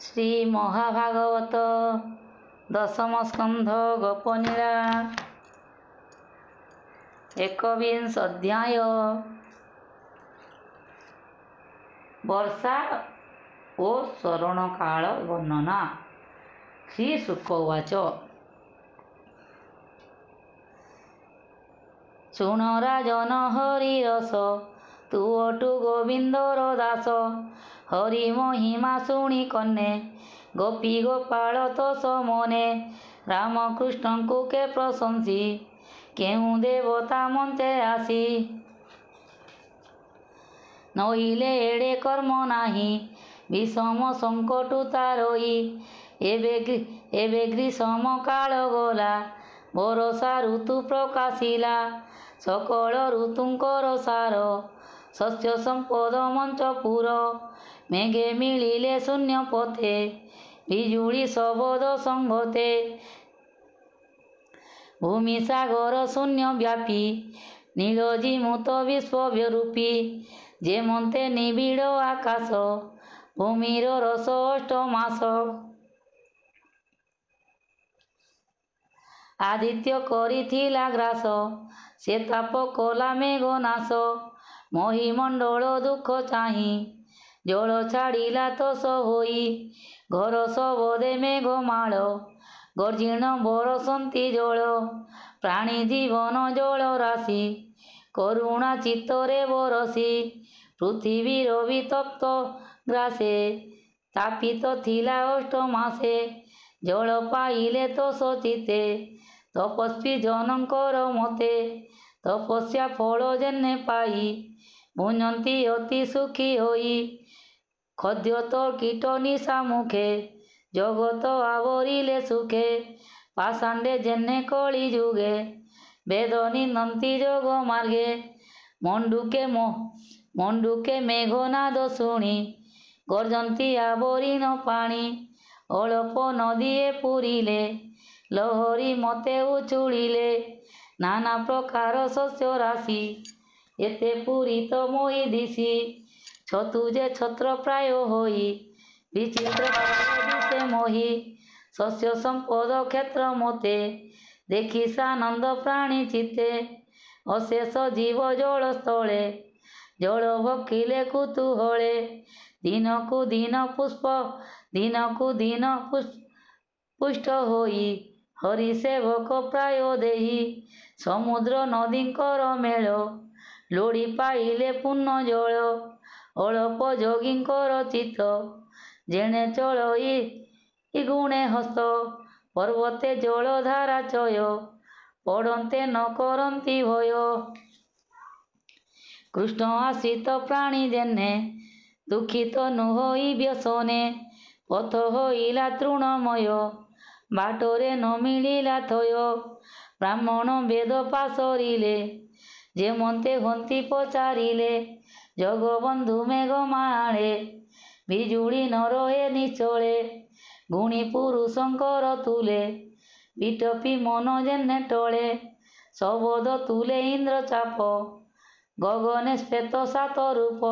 श्री महाभागवत दशम स्कंध गोपनीला एकविंश अध्याय वर्षा और शरण काल वर्णना। श्री शुक उवाच शुण राजन हरिरस तू अटु गोविंदर दास हरि महिमा शुणी कन्ने गोपी गोपाल तोष मने रामकृष्ण को के प्रशंसी केहूँ देवता मन्ते आसी नहिले एड़े कर्म नाही विषम संकटु तारोई एबे ग्रीष्म काल गला बरषा ऋतु प्रकाशिला सकल ऋतुंकर सार शस्य संपद मंचपुर मेघे मिलिले शून्य पथे बिजुली शबद संगते भूमि सागर शून्य व्यापी नीलजीमुत विश्वरूपी जेमन्ते निबिड़ आकाश भूमिर रस अष्टमास आदित्य करिथिला ग्रास से ताप कला मेघ नाश महिमंडल दुख चाही जल छाड़िला तोष होई घर सबदे मेघ माल गर्जिण बरसंती जल प्राणी जीवन जल राशि करुणा चित्तरे बरसी पृथिवीर वितप्त ग्रासे तापित थिला अष्टमासे जल पाइले तोष चिते तपस्वी जनकर मते तपस्या फल जेने पाई भुंजती अति सुखी होई खद्य तो कीट निशा मुखे जगत आवरिले सुखे पाषाण्डे जेने कली जुगे वेद निंदन्ति जोग मार्गे मंडुके मेघनाद शुणी गर्जन्ति आवरीन पाणी अल्प नदीए पुरिले लहरी मते उछुड़िले नाना प्रकार शस्य राशि एते पूरित मोहि दिशि छतुजे छत्र प्राय होई विचित्र दिशे मोहि शस्य संपद क्षेत्र मते देखि सानंद प्राणी चित्ते अशेष जीव जल स्थले जल भकिले कुतूहले दिनकु दिन पुष्ट होई हरि सेवक प्राय देही समुद्र नदींकर मेल लोड़ी पाइले पुण्य जल अल्प जोगींकर चित्त जेणे चलई गुणे हस्त पर्वते जल धारा चय पड़न्ते न करन्ति भय कृष्ण आश्रित प्राणी जेने दुखित नुहोई व्यसने पथ होइला तृणमय बाटरे न मिलिला थय ब्राह्मण वेद पासरिले जेमन्ते हन्ति पचारिले जगबंधु मेघ माळे बिजुली न रहे निश्चले गुणी पुरुषंकर तुले विटपी मन जेने टळे शबद तुले इंद्र चाप गगने श्वेत सात रूप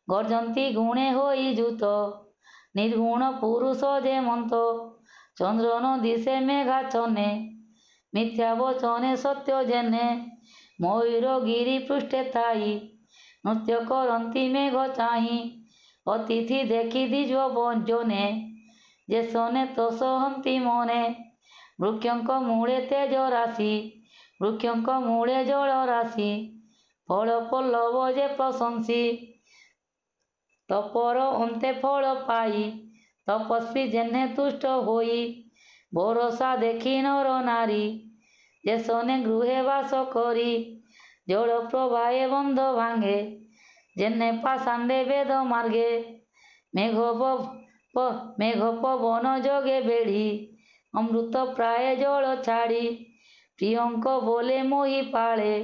गर्जन्ति गुणे होई जुत निर्गुण पुरुष जेमन्त चंद्र न दिशे मेघाचने मिथ्या वचने सत्य जेने मयूर गिरी पृष्ठे थाई नृत्य करन्ति मेघ चाही अतिथि देखि दिज्व जने जेसने तोष हन्ति मने वृक्षंक मूले तेज राशि वृक्षंक मूले जल राशि फल पल्लव जे प्रशंसी तपर अन्ते फल पाई तपस्वी जेने तुष्ट होई भरोसा देखि नर नारी जेसने गृहे वास करी जल प्रवाहे बंध भांगे जेने पाषाण्डे वेद मार्गे मेघ पवन जोगे बेढ़ी अमृत प्राय जल छाड़ी प्रियंक बोले मोहि पाळे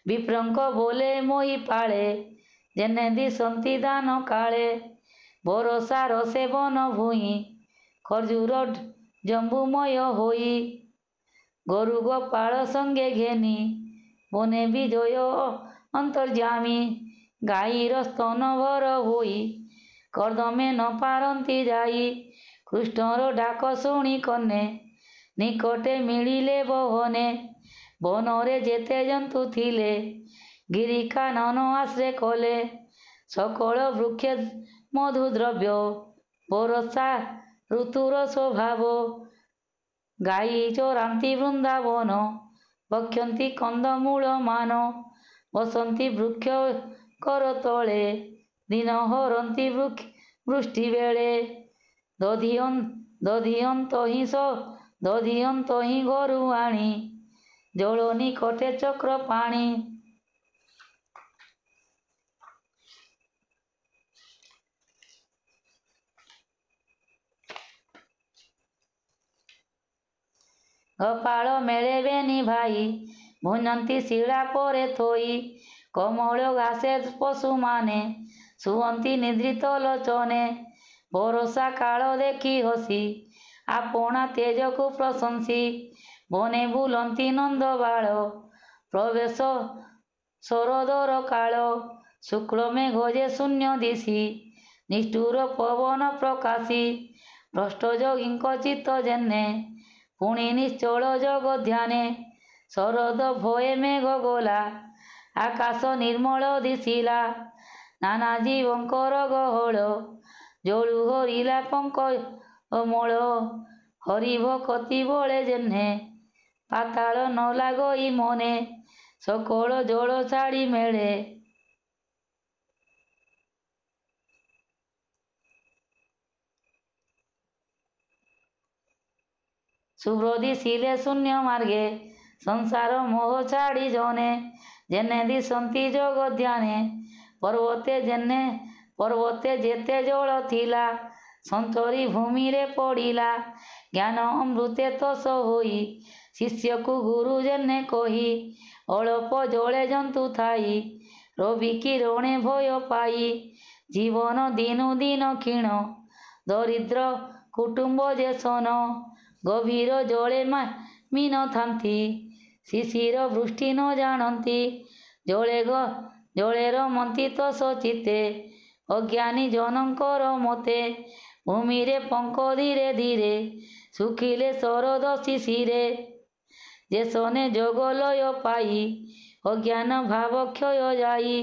विप्रंक बोले मोहि पाळे जेने दिशन्ति दान काळे बरषा रसे वन भूई खर्जूर जम्बुमय होई गरु गोपाल संगे घेनी बने विजय अंतर्जामी गाईर स्तन भर होई କର୍ଦ୍ଦମେ ନ ପାରନ୍ତି ଯାଇ। କୃଷ୍ଣର ଡାକ ଶୁଣି କନେ ନିକଟେ ମିଳିଲେ ବହନେ। ବନରେ ଯେତେ ଜନ୍ତୁ ଥିଲେ ଗିରି କାନନ ଆଶ୍ରୟ କଲେ। ସକଳ ବୃକ୍ଷ ମଧୁ ଦ୍ରବ୍ୟ ବର୍ଷା ଋତୁର ସ୍ୱଭାବ। ଗାଈ ଚରାନ୍ତି ବୃନ୍ଦାବନ ଭକ୍ଷନ୍ତି କନ୍ଦମୂଳ ମାନ। ବସନ୍ତି ବୃକ୍ଷ କର ତଳେ ଦିନ ହରନ୍ତି ବୃଷ୍ଟି ବେଳେ। ଦଧିଅନ୍ତ ହିଁ ଘରୁ ଆଣି ଜଳ ନିକଟେ ଚକ୍ର ପାଣି। ଗୋପାଳ ମେଳେ ବେନି ଭାଇ ଭୁଞ୍ଜନ୍ତି ଶିଳା ପରେ ଥୋଇ। କୋମଳ ଘାସେ ପଶୁମାନେ ଶୁଅନ୍ତି ନିଦ୍ରିତ ଲୋଚନେ। ବରଷା କାଳ ଦେଖି ହସି ଆପଣା ତେଜକୁ ପ୍ରଶଂସି। ବନେ ବୁଲନ୍ତି ନନ୍ଦବାଳ ପ୍ରବେଶ ଶରଦର କାଳ। ଶୁକ୍ଳ ମେଘ ଯେ ଶୂନ୍ୟ ଦିଶି ନିଷ୍ଠୁର ପବନ ପ୍ରକାଶି। ଭ୍ରଷ୍ଟ ଯୋଗୀଙ୍କ ଚିତ୍ତ ଯେନେ ପୁଣି ନିଶ୍ଚଳ ଯୋଗ ଧ୍ୟାନେ। ଶରଦ ଭୟେ ମେଘ ଗଲା ଆକାଶ ନିର୍ମଳ ଦିଶିଲା। ନାନା ଜୀବଙ୍କର ଗହଳ ଜଳୁ ହରିଲା ପଙ୍କ ଅମଳ। ହରି ଭକତି ବଳେ ଯେହ୍ନେ ପାତାଳ ନ ଲାଗଇ ମନେ। ସକଳ ଜଳ ଛାଡ଼ି ମେଳେ ଶୁଭ୍ର ଦିଶିଲେ ଶୂନ୍ୟ ମାର୍ଗେ। ସଂସାର ମୋହ ଛାଡ଼ି ଜନେ ଯେନେ ଦିଶନ୍ତି ଯୋଗ ଧ୍ୟାନେ। ପର୍ବତେ ଯେତେ ଜଳ ଥିଲା ସଞ୍ଚରି ଭୂମିରେ ପଡ଼ିଲା। ଜ୍ଞାନ ଅମୃତେ ତୋଷ ହୋଇ ଶିଷ୍ୟକୁ ଗୁରୁ ଯେନେ କହି। ଅଳପ ଜଳେ ଜନ୍ତୁ ଥାଇ ରବି କିରଣେ ଭୟ ପାଇ। ଜୀବନ ଦିନୁ ଦିନ କ୍ଷୀଣ ଦରିଦ୍ର କୁଟୁମ୍ବ ଯେ ଶନ। ଗଭୀର ଜଳେ ମୀନ ଥାନ୍ତି ଶିଶିର ବୃଷ୍ଟି ନ ଜାଣନ୍ତି। ଜଳେ ରମନ୍ତି ତୋଷ ଚିତ୍ତେ ଅଜ୍ଞାନୀ ଜନଙ୍କର ମତେ। ଭୂମିରେ ପଙ୍କ ଧୀରେ ଧୀରେ ଶୁଖିଲେ ଶରଦ ଶିଶିରେ। ଯେ ଶନେ ଯୋଗ ଲୟ ପାଇ ଅଜ୍ଞାନ ଭାବ କ୍ଷୟ ଯାଇ।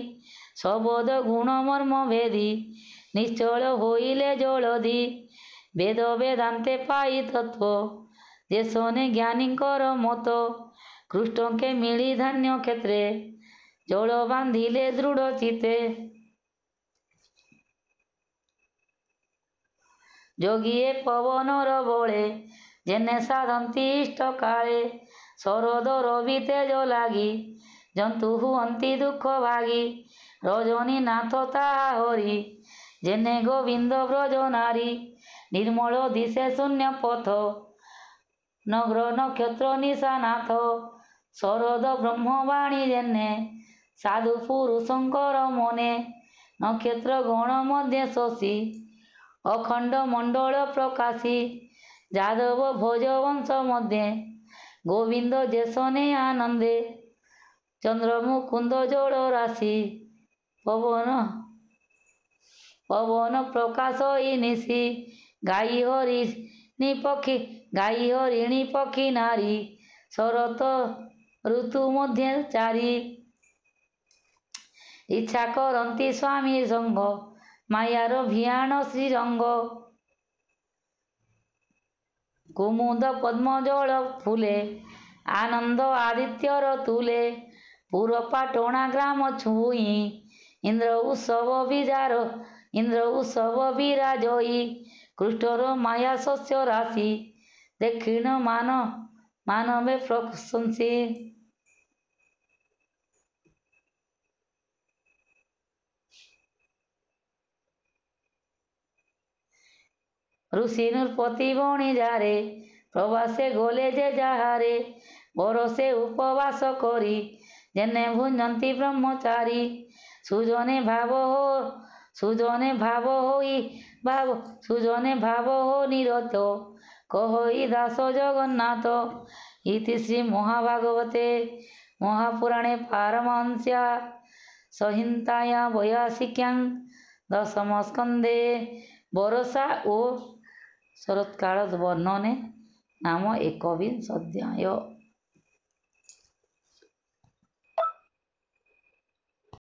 ଶବଦ ଗୁଣ ମର୍ମ ଭେଦି ନିଶ୍ଚଳ ହୋଇଲେ ଜଳଧି। ବେଦ ବେଦାନ୍ତେ ପାଇ ତତ୍ତ୍ୱ ଯେ ଶନେ ଜ୍ଞାନୀଙ୍କର ମତ। କୃଷ୍ଣକେ ମିଳି ଧାନ୍ୟ କ୍ଷେତ୍ରେ ଜଳ ବାନ୍ଧିଲେ ଦୃଢ଼ ଚିତ୍ତେ। ଯୋଗୀଏ ପବନର ବଳେ ଯେନେ ସାଧନ୍ତି ଇଷ୍ଟ କାଳେ। ଶରଦ ରବି ତେଜ ଲାଗି ଜନ୍ତୁ ହୁଅନ୍ତି ଦୁଃଖ ଭାଗି। ରଜନୀ ନାଥ ତାହା ହରି ଯେନେ ଗୋବିନ୍ଦ ବ୍ରଜ ନାରୀ। ନିର୍ମଳ ଦିଶେ ଶୂନ୍ୟ ପଥ ନଗ୍ର ନକ୍ଷତ୍ର ନିଶାନାଥ। ଶରଦ ବ୍ରହ୍ମବାଣୀ ଯେନେ ସାଧୁ ପୁରୁଷଙ୍କର ମନେ। ନକ୍ଷତ୍ର ଗଣ ମଧ୍ୟେ ଶଶୀ ଅଖଣ୍ଡ ମଣ୍ଡଳ ପ୍ରକାଶୀ। ଯାଦବ ଭୋଜ ବଂଶ ମଧ୍ୟେ ଗୋବିନ୍ଦ ଯେ ଶନେ ଆନନ୍ଦେ। ଚନ୍ଦ୍ର ମୁକୁନ୍ଦ ଜଳ ରାଶି ପବନ ପ୍ରକାଶ ଇ ନିଶି। ଗାଈ ହରିଣୀ ପକ୍ଷୀ ନାରୀ ଶରତ ଋତୁ ମଧ୍ୟେ ଚାରି। ଇଚ୍ଛା କରନ୍ତି ସ୍ୱାମୀ ସଙ୍ଗ ମାୟାର ଭିଆଣ ଶ୍ରୀରଙ୍ଗ। କୁମୁଦ ପଦ୍ମ ଜଳ ଫୁଲେ ଆନନ୍ଦ ଆଦିତ୍ୟର ତୁଲେ। ପୁର ପାଟଣା ଗ୍ରାମ ଛୁଇଁ ଇନ୍ଦ୍ର ଉତ୍ସବ ବିରାଜଇ। କୃଷ୍ଣର ମାୟା ଶସ୍ୟ ରାଶି ଦେଖିଣ ମାନବେ ପ୍ରଶଂସି। ଋଷି ନୃପତି ବଣିଜାରେ ପ୍ରବାସେ ଗଲେ ଯେ ଯାହାରେ। ବରଷେ ଉପବାସ କରି ଯେନେ ଭୁଞ୍ଜନ୍ତି ବ୍ରହ୍ମଚାରୀ। ସୁଜନେ ଭାବ ହୋ ନିରତ କହଇ ଦାସ ଜଗନ୍ନାଥ। ଇତି ଶ୍ରୀ ମହାଭାଗବତେ ମହାପୁରାଣେ ପାରମହଂସ୍ୟା ସଂହିତାୟାଂ 82 ଦଶମ ସ୍କନ୍ଧେ ବର୍ଷା ଓ ଶରତ୍କାଳ ବର୍ଣ୍ଣନେ ନାମ ଏକବିଂଶ ଅଧ୍ୟାୟ।